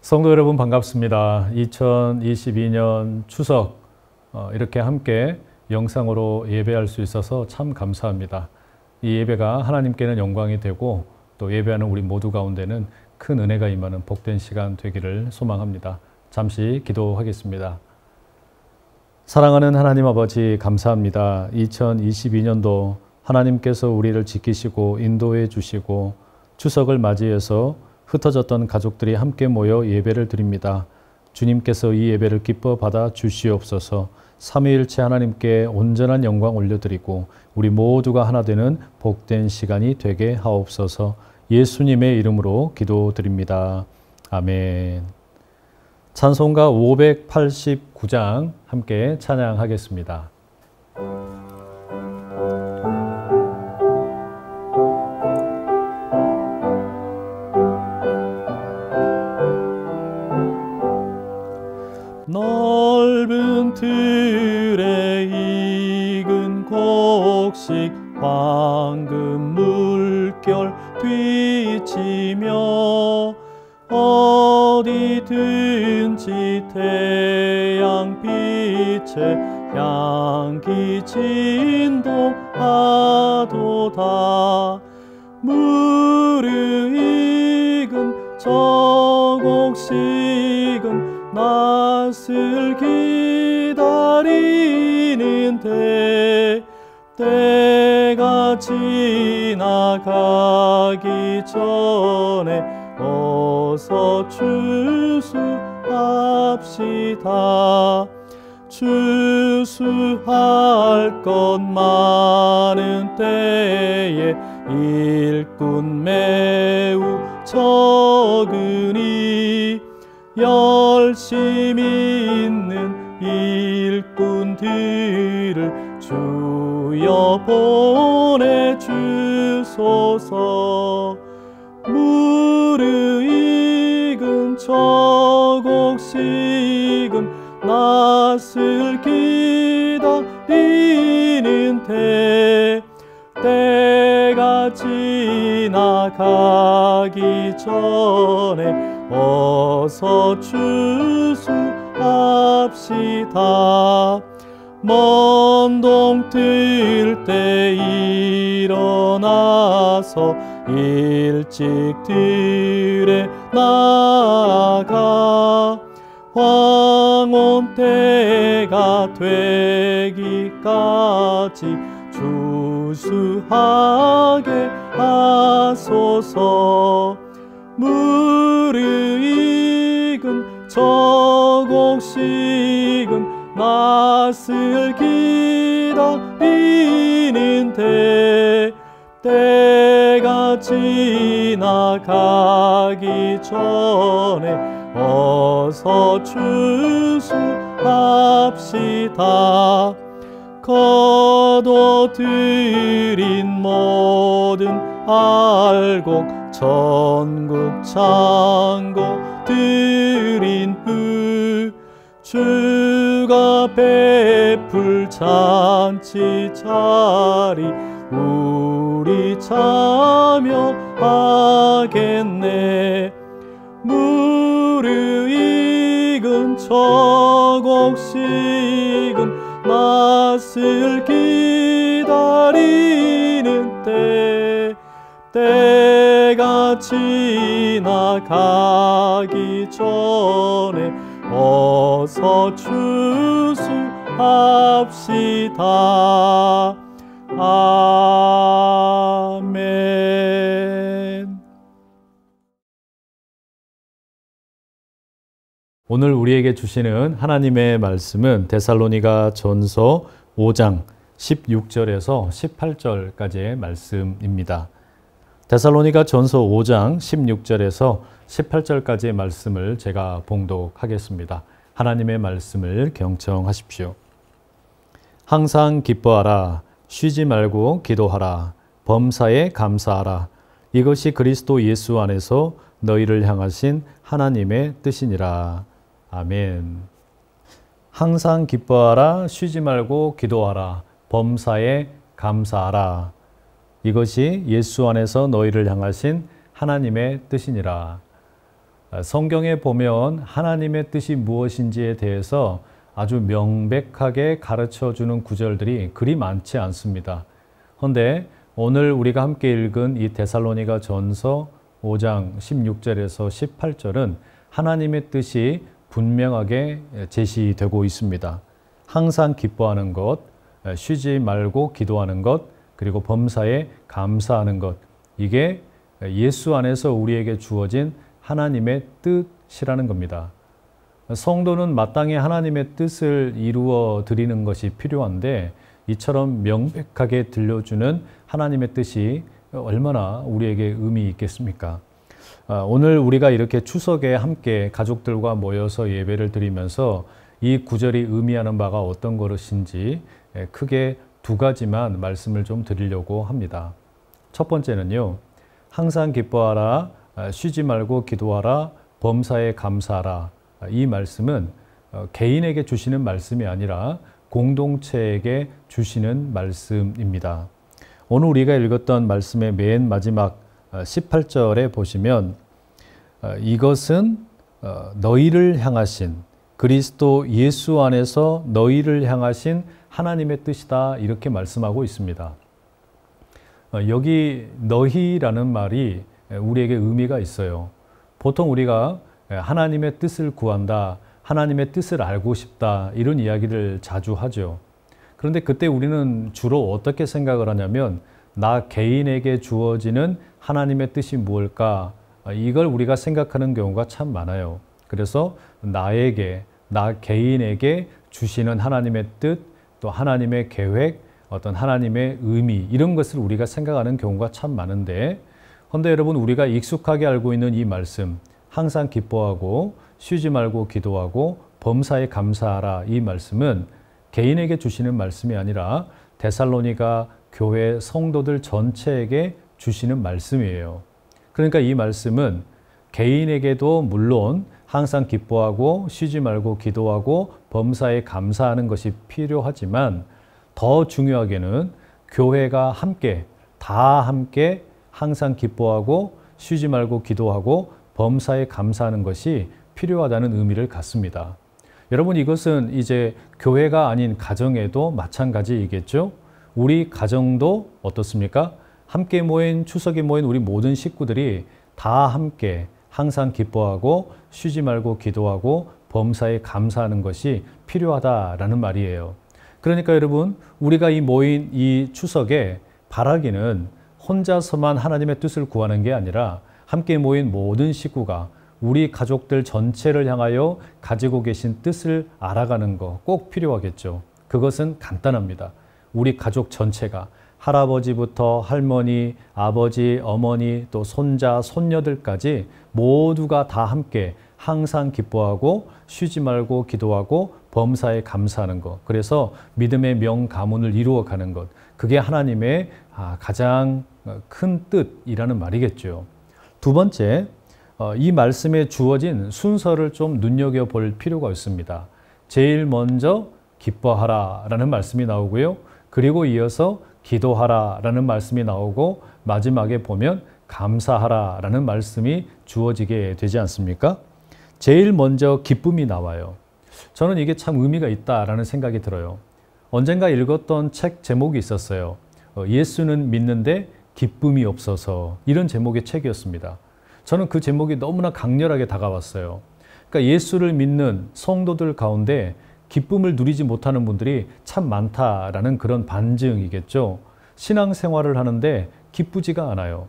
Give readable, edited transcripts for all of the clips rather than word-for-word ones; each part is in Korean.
성도 여러분 반갑습니다. 2022년 추석 이렇게 함께 영상으로 예배할 수 있어서 참 감사합니다. 이 예배가 하나님께는 영광이 되고 또 예배하는 우리 모두 가운데는 큰 은혜가 임하는 복된 시간 되기를 소망합니다. 잠시 기도하겠습니다. 사랑하는 하나님 아버지 감사합니다. 2022년도 하나님께서 우리를 지키시고 인도해 주시고 추석을 맞이해서 흩어졌던 가족들이 함께 모여 예배를 드립니다. 주님께서 이 예배를 기뻐 받아 주시옵소서. 삼위일체 하나님께 온전한 영광 올려드리고 우리 모두가 하나 되는 복된 시간이 되게 하옵소서. 예수님의 이름으로 기도드립니다. 아멘. 찬송가 589장 함께 찬양하겠습니다. 넓은 틀에 익은 곡식 황금 물결 뒤치며 어디든지 태양빛에 향기 진동하도다. 무르익은 저 곡식은 낯을 기다리는데 때가 지나가기 전에 어서 추수합시다. 추수할 것 많은 때에 일꾼 매우 적으니 열심히 있는 일꾼들을 주여 보내주소서. 무르익은 저 곡식은 낯을 기다리는데 때가 지나가기 전에 어서 추수합시다. 먼 동 뜰 때 일어나서 일찍 들에 나가 황혼 때가 되기까지 추수하게 하소서. 무르익은 저 곡식은 낯을 기다리는데 때가 지나가기 전에 어서 추수합시다. 거둬들인 모든 알곡 전국 창고 들인 후 주가 베풀 잔치 자리 우리 참여하겠네. 무르익은 저 곡식은 낯을 기다리는데 때가 지나가기 전에 어서 추수합시다. 아멘. 오늘 우리에게 주시는 하나님의 말씀은 데살로니가 전서 5장 16절에서 18절까지의 말씀입니다. 데살로니가 전서 5장 16절에서 18절까지의 말씀을 제가 봉독하겠습니다. 하나님의 말씀을 경청하십시오. 항상 기뻐하라. 쉬지 말고 기도하라. 범사에 감사하라. 이것이 그리스도 예수 안에서 너희를 향하신 하나님의 뜻이니라. 아멘. 항상 기뻐하라. 쉬지 말고 기도하라. 범사에 감사하라. 이것이 예수 안에서 너희를 향하신 하나님의 뜻이니라. 성경에 보면 하나님의 뜻이 무엇인지에 대해서 아주 명백하게 가르쳐주는 구절들이 그리 많지 않습니다. 그런데 오늘 우리가 함께 읽은 이 데살로니가 전서 5장 16절에서 18절은 하나님의 뜻이 분명하게 제시되고 있습니다. 항상 기뻐하는 것, 쉬지 말고 기도하는 것, 그리고 범사에 감사하는 것. 이게 예수 안에서 우리에게 주어진 하나님의 뜻이라는 겁니다. 성도는 마땅히 하나님의 뜻을 이루어 드리는 것이 필요한데 이처럼 명백하게 들려주는 하나님의 뜻이 얼마나 우리에게 의미 있겠습니까? 오늘 우리가 이렇게 추석에 함께 가족들과 모여서 예배를 드리면서 이 구절이 의미하는 바가 어떤 것인지 크게 두 가지만 말씀을 좀 드리려고 합니다. 첫 번째는요, 항상 기뻐하라, 쉬지 말고 기도하라, 범사에 감사하라. 이 말씀은 개인에게 주시는 말씀이 아니라 공동체에게 주시는 말씀입니다. 오늘 우리가 읽었던 말씀의 맨 마지막 18절에 보시면 이것은 너희를 향하신 그리스도 예수 안에서 너희를 향하신 하나님의 뜻이다 이렇게 말씀하고 있습니다. 여기 너희라는 말이 우리에게 의미가 있어요. 보통 우리가 하나님의 뜻을 구한다, 하나님의 뜻을 알고 싶다 이런 이야기를 자주 하죠. 그런데 그때 우리는 주로 어떻게 생각을 하냐면 나 개인에게 주어지는 하나님의 뜻이 무엇일까? 이걸 우리가 생각하는 경우가 참 많아요. 그래서 나 개인에게 주시는 하나님의 뜻, 또 하나님의 계획, 어떤 하나님의 의미 이런 것을 우리가 생각하는 경우가 참 많은데 그런데 여러분 우리가 익숙하게 알고 있는 이 말씀 항상 기뻐하고 쉬지 말고 기도하고 범사에 감사하라 이 말씀은 개인에게 주시는 말씀이 아니라 데살로니가 교회 성도들 전체에게 주시는 말씀이에요. 그러니까 이 말씀은 개인에게도 물론 항상 기뻐하고 쉬지 말고 기도하고 범사에 감사하는 것이 필요하지만 더 중요하게는 교회가 함께 다 함께 항상 기뻐하고 쉬지 말고 기도하고 범사에 감사하는 것이 필요하다는 의미를 갖습니다. 여러분 이것은 이제 교회가 아닌 가정에도 마찬가지이겠죠? 우리 가정도 어떻습니까? 함께 모인 추석에 모인 우리 모든 식구들이 다 함께 항상 기뻐하고 쉬지 말고 기도하고 범사에 감사하는 것이 필요하다라는 말이에요. 그러니까 여러분 우리가 이 모인 이 추석에 바라기는 혼자서만 하나님의 뜻을 구하는 게 아니라 함께 모인 모든 식구가 우리 가족들 전체를 향하여 가지고 계신 뜻을 알아가는 거 꼭 필요하겠죠. 그것은 간단합니다. 우리 가족 전체가 할아버지부터 할머니, 아버지, 어머니, 또 손자, 손녀들까지 모두가 다 함께 항상 기뻐하고 쉬지 말고 기도하고 범사에 감사하는 것. 그래서 믿음의 명가문을 이루어가는 것. 그게 하나님의 가장 큰 뜻이라는 말이겠죠. 두 번째, 이 말씀에 주어진 순서를 좀 눈여겨볼 필요가 있습니다. 제일 먼저 기뻐하라 라는 말씀이 나오고요. 그리고 이어서 기도하라 라는 말씀이 나오고 마지막에 보면 감사하라 라는 말씀이 주어지게 되지 않습니까? 제일 먼저 기쁨이 나와요. 저는 이게 참 의미가 있다라는 생각이 들어요. 언젠가 읽었던 책 제목이 있었어요. 예수는 믿는데 기쁨이 없어서 이런 제목의 책이었습니다. 저는 그 제목이 너무나 강렬하게 다가왔어요. 그러니까 예수를 믿는 성도들 가운데 기쁨을 누리지 못하는 분들이 참 많다라는 그런 반증이겠죠. 신앙생활을 하는데 기쁘지가 않아요.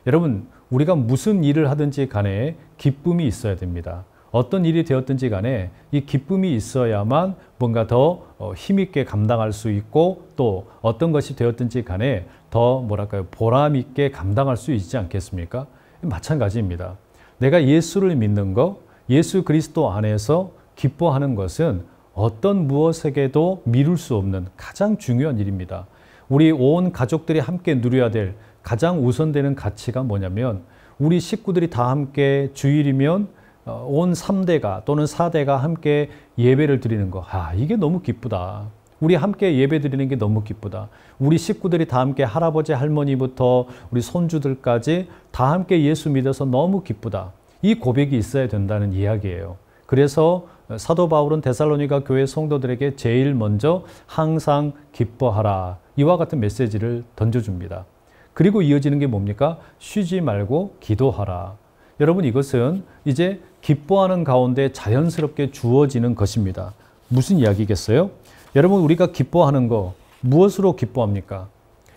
여러분, 우리가 무슨 일을 하든지 간에 기쁨이 있어야 됩니다. 어떤 일이 되었든지 간에 이 기쁨이 있어야만 뭔가 더 힘있게 감당할 수 있고 또 어떤 것이 되었든지 간에 더 보람 있게 감당할 수 있지 않겠습니까? 마찬가지입니다. 내가 예수를 믿는 것, 예수 그리스도 안에서 기뻐하는 것은 어떤 무엇에게도 미룰 수 없는 가장 중요한 일입니다. 우리 온 가족들이 함께 누려야 될 가장 우선되는 가치가 뭐냐면 우리 식구들이 다 함께 주일이면 온 3대가 또는 4대가 함께 예배를 드리는 거. 이게 너무 기쁘다. 우리 함께 예배 드리는 게 너무 기쁘다. 우리 식구들이 다 함께 할아버지 할머니부터 우리 손주들까지 다 함께 예수 믿어서 너무 기쁘다. 이 고백이 있어야 된다는 이야기예요. 그래서 사도 바울은 데살로니가 교회 성도들에게 제일 먼저 항상 기뻐하라, 이와 같은 메시지를 던져줍니다. 그리고 이어지는 게 뭡니까? 쉬지 말고 기도하라. 여러분, 이것은 이제 기뻐하는 가운데 자연스럽게 주어지는 것입니다. 무슨 이야기겠어요? 여러분, 우리가 기뻐하는 거 무엇으로 기뻐합니까?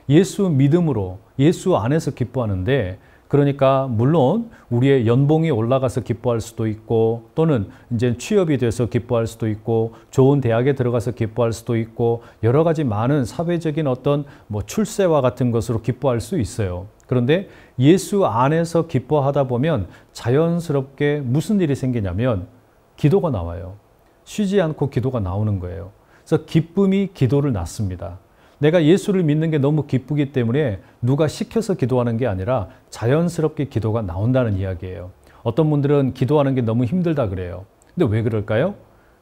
예수 믿음으로, 예수 안에서 기뻐하는데, 그러니까 물론 우리의 연봉이 올라가서 기뻐할 수도 있고, 또는 이제 취업이 돼서 기뻐할 수도 있고, 좋은 대학에 들어가서 기뻐할 수도 있고, 여러 가지 많은 사회적인 어떤 출세와 같은 것으로 기뻐할 수 있어요. 그런데 예수 안에서 기뻐하다 보면 자연스럽게 무슨 일이 생기냐면 기도가 나와요. 쉬지 않고 기도가 나오는 거예요. 그래서 기쁨이 기도를 낳습니다. 내가 예수를 믿는 게 너무 기쁘기 때문에 누가 시켜서 기도하는 게 아니라 자연스럽게 기도가 나온다는 이야기예요. 어떤 분들은 기도하는 게 너무 힘들다 그래요. 근데 왜 그럴까요?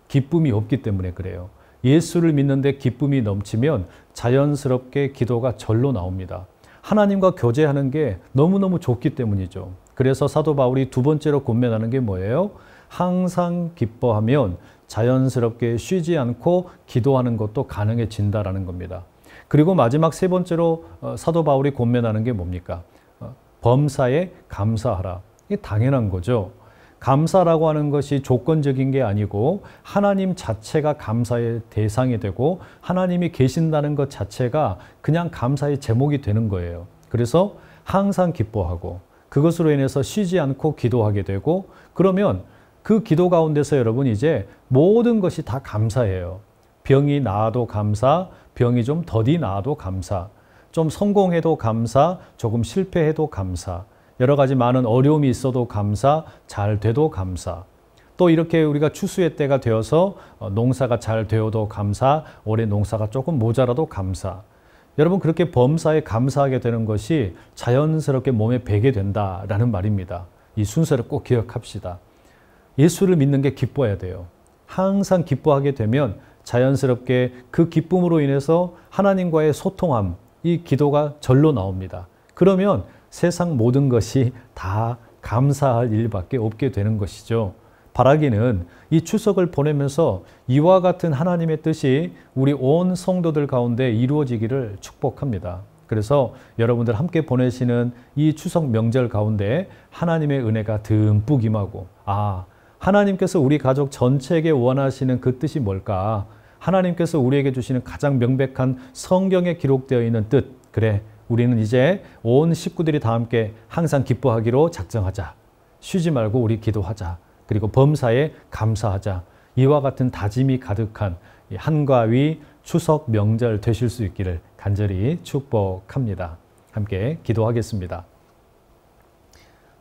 기쁨이 없기 때문에 그래요. 예수를 믿는데 기쁨이 넘치면 자연스럽게 기도가 절로 나옵니다. 하나님과 교제하는 게 너무너무 좋기 때문이죠. 그래서 사도 바울이 두 번째로 권면하는 게 뭐예요? 항상 기뻐하면 자연스럽게 쉬지 않고 기도하는 것도 가능해진다라는 겁니다. 그리고 마지막 세 번째로 사도 바울이 권면하는 게 뭡니까? 범사에 감사하라. 이게 당연한 거죠. 감사라고 하는 것이 조건적인 게 아니고 하나님 자체가 감사의 대상이 되고 하나님이 계신다는 것 자체가 그냥 감사의 제목이 되는 거예요. 그래서 항상 기뻐하고 그것으로 인해서 쉬지 않고 기도하게 되고, 그러면 그 기도 가운데서 여러분 이제 모든 것이 다 감사예요. 병이 나아도 감사, 병이 좀 더디 나아도 감사, 좀 성공해도 감사, 조금 실패해도 감사, 여러 가지 많은 어려움이 있어도 감사, 잘 돼도 감사, 또 이렇게 우리가 추수의 때가 되어서 농사가 잘 되어도 감사, 올해 농사가 조금 모자라도 감사. 여러분, 그렇게 범사에 감사하게 되는 것이 자연스럽게 몸에 배게 된다라는 말입니다. 이 순서를 꼭 기억합시다. 예수를 믿는 게 기뻐야 돼요. 항상 기뻐하게 되면 자연스럽게 그 기쁨으로 인해서 하나님과의 소통함, 이 기도가 절로 나옵니다. 그러면 세상 모든 것이 다 감사할 일밖에 없게 되는 것이죠. 바라기는 이 추석을 보내면서 이와 같은 하나님의 뜻이 우리 온 성도들 가운데 이루어지기를 축복합니다. 그래서 여러분들 함께 보내시는 이 추석 명절 가운데 하나님의 은혜가 듬뿍 임하고, 하나님께서 우리 가족 전체에게 원하시는 그 뜻이 뭘까? 하나님께서 우리에게 주시는 가장 명백한 성경에 기록되어 있는 뜻, 그래, 우리는 이제 온 식구들이 다 함께 항상 기뻐하기로 작정하자. 쉬지 말고 우리 기도하자. 그리고 범사에 감사하자. 이와 같은 다짐이 가득한 한가위 추석 명절 되실 수 있기를 간절히 축복합니다. 함께 기도하겠습니다.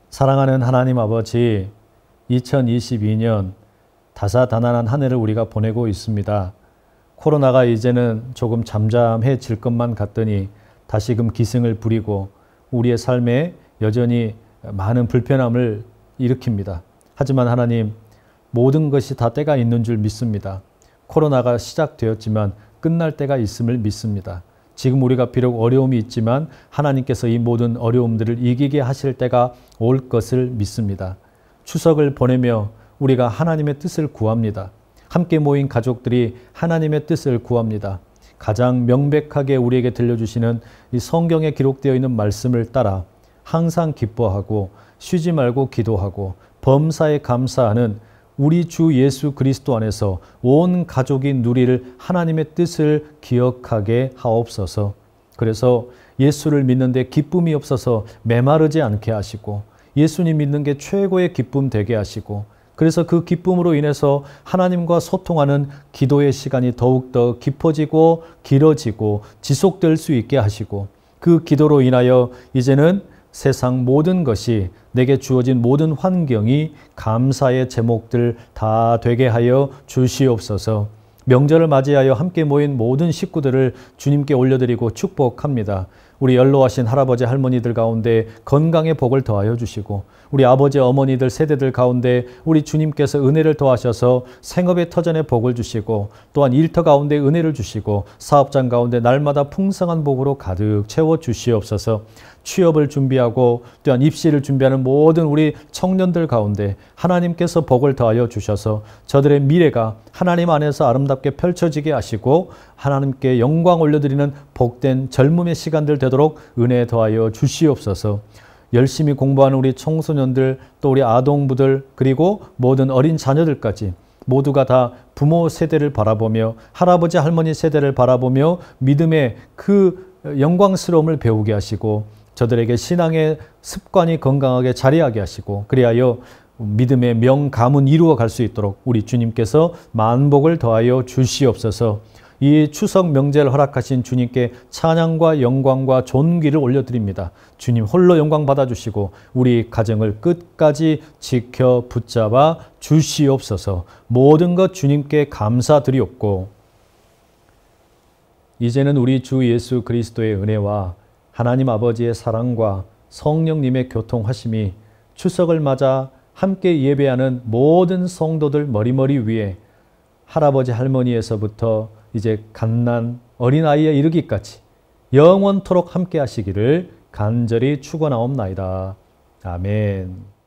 사랑하는 하나님 아버지, 2022년 다사다난한 한 해를 우리가 보내고 있습니다. 코로나가 이제는 조금 잠잠해질 것만 같더니 다시금 기승을 부리고 우리의 삶에 여전히 많은 불편함을 일으킵니다. 하지만 하나님, 모든 것이 다 때가 있는 줄 믿습니다. 코로나가 시작되었지만 끝날 때가 있음을 믿습니다. 지금 우리가 비록 어려움이 있지만 하나님께서 이 모든 어려움들을 이기게 하실 때가 올 것을 믿습니다. 추석을 보내며 우리가 하나님의 뜻을 구합니다. 함께 모인 가족들이 하나님의 뜻을 구합니다. 가장 명백하게 우리에게 들려주시는 이 성경에 기록되어 있는 말씀을 따라 항상 기뻐하고 쉬지 말고 기도하고 범사에 감사하는 우리 주 예수 그리스도 안에서 온 가족이 누릴 하나님의 뜻을 기억하게 하옵소서. 그래서 예수를 믿는데 기쁨이 없어서 메마르지 않게 하시고, 예수님 믿는 게 최고의 기쁨 되게 하시고, 그래서 그 기쁨으로 인해서 하나님과 소통하는 기도의 시간이 더욱더 깊어지고 길어지고 지속될 수 있게 하시고, 그 기도로 인하여 이제는 세상 모든 것이, 내게 주어진 모든 환경이 감사의 제목들 다 되게 하여 주시옵소서. 명절을 맞이하여 함께 모인 모든 식구들을 주님께 올려드리고 축복합니다. 우리 연로하신 할아버지 할머니들 가운데 건강의 복을 더하여 주시고, 우리 아버지 어머니들 세대들 가운데 우리 주님께서 은혜를 더하셔서 생업의 터전에 복을 주시고, 또한 일터 가운데 은혜를 주시고, 사업장 가운데 날마다 풍성한 복으로 가득 채워 주시옵소서. 취업을 준비하고 또한 입시를 준비하는 모든 우리 청년들 가운데 하나님께서 복을 더하여 주셔서 저들의 미래가 하나님 안에서 아름답게 펼쳐지게 하시고 하나님께 영광 올려드리는 복된 젊음의 시간들 되도록 은혜 더하여 주시옵소서. 열심히 공부하는 우리 청소년들, 또 우리 아동부들, 그리고 모든 어린 자녀들까지 모두가 다 부모 세대를 바라보며 할아버지 할머니 세대를 바라보며 믿음의 그 영광스러움을 배우게 하시고 저들에게 신앙의 습관이 건강하게 자리하게 하시고 그리하여 믿음의 명가문 이루어 갈 수 있도록 우리 주님께서 만복을 더하여 주시옵소서. 이 추석 명제를 허락하신 주님께 찬양과 영광과 존귀를 올려드립니다. 주님 홀로 영광 받아주시고 우리 가정을 끝까지 지켜 붙잡아 주시옵소서. 모든 것 주님께 감사드리옵고 이제는 우리 주 예수 그리스도의 은혜와 하나님 아버지의 사랑과 성령님의 교통하심이 추석을 맞아 함께 예배하는 모든 성도들 머리머리 위에 할아버지 할머니에서부터 이제 갓난 어린아이에 이르기까지 영원토록 함께 하시기를 간절히 축원하옵나이다. 아멘.